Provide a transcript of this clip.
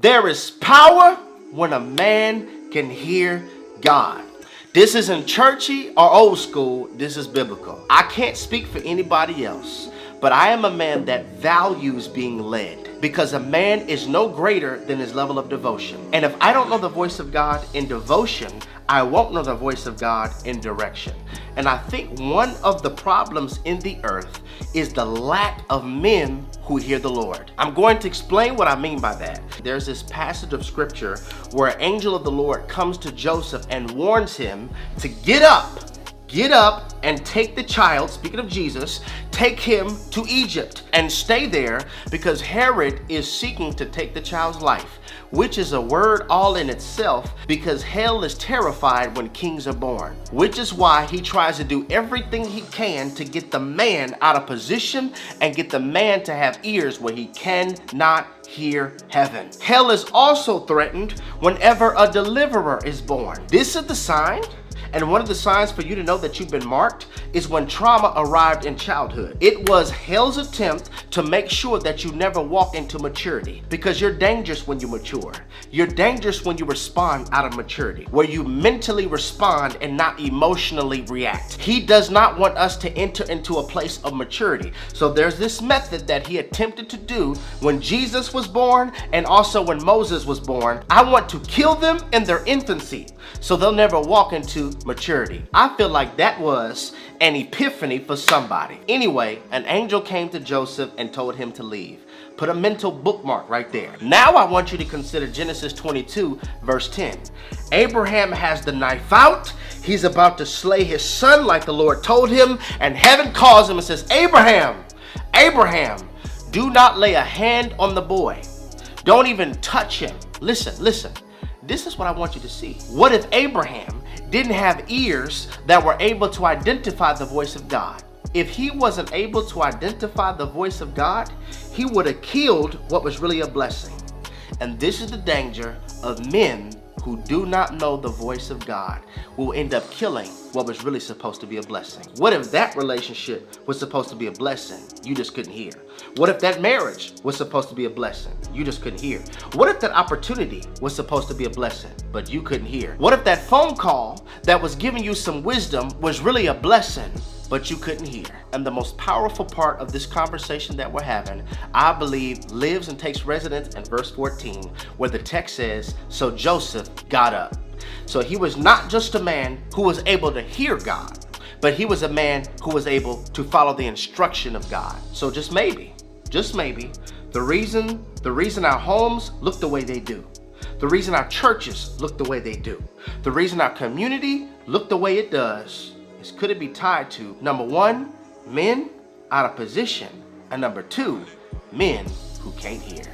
There is power when a man can hear God. This isn't churchy or old school, this is biblical. I can't speak for anybody else, but I am a man that values being led, because a man is no greater than his level of devotion. And if I don't know the voice of God in devotion, I won't know the voice of God in direction. And I think one of the problems in the earth is the lack of men who hear the Lord. I'm going to explain what I mean by that. There's this passage of scripture where an angel of the Lord comes to Joseph and warns him to get up and take the child, speaking of Jesus, take him to Egypt and stay there, because Herod is seeking to take the child's life, which is a word all in itself, because hell is terrified when kings are born, which is why he tries to do everything he can to get the man out of position and get the man to have ears where he cannot hear heaven. Hell is also threatened whenever a deliverer is born. This is the sign. And one of the signs for you to know that you've been marked is when trauma arrived in childhood. It was hell's attempt to make sure that you never walk into maturity, because you're dangerous when you mature. You're dangerous when you respond out of maturity, where you mentally respond and not emotionally react. He does not want us to enter into a place of maturity. So there's this method that he attempted to do when Jesus was born and also when Moses was born. I want to kill them in their infancy so they'll never walk into maturity. I feel like that was an epiphany for somebody. Anyway, an angel came to Joseph and told him to leave. Put a mental bookmark right there. Now I want you to consider Genesis 22 verse 10. Abraham has the knife out. He's about to slay his son like the Lord told him, and heaven calls him and says, Abraham, Abraham, do not lay a hand on the boy. Don't even touch him. Listen. This is what I want you to see. What if Abraham didn't have ears that were able to identify the voice of God? If he wasn't able to identify the voice of God, he would have killed what was really a blessing. And this is the danger of men who do not know the voice of God, will end up killing what was really supposed to be a blessing. What if that relationship was supposed to be a blessing? You just couldn't hear. What if that marriage was supposed to be a blessing? You just couldn't hear. What if that opportunity was supposed to be a blessing, but you couldn't hear? What if that phone call that was giving you some wisdom was really a blessing, but you couldn't hear? And the most powerful part of this conversation that we're having, I believe, lives and takes residence in verse 14, where the text says, so Joseph got up. So he was not just a man who was able to hear God, but he was a man who was able to follow the instruction of God. So just maybe, the reason our homes look the way they do, the reason our churches look the way they do, the reason our community look the way it does, is could it be tied to, number one, men out of position, and number two, men who can't hear.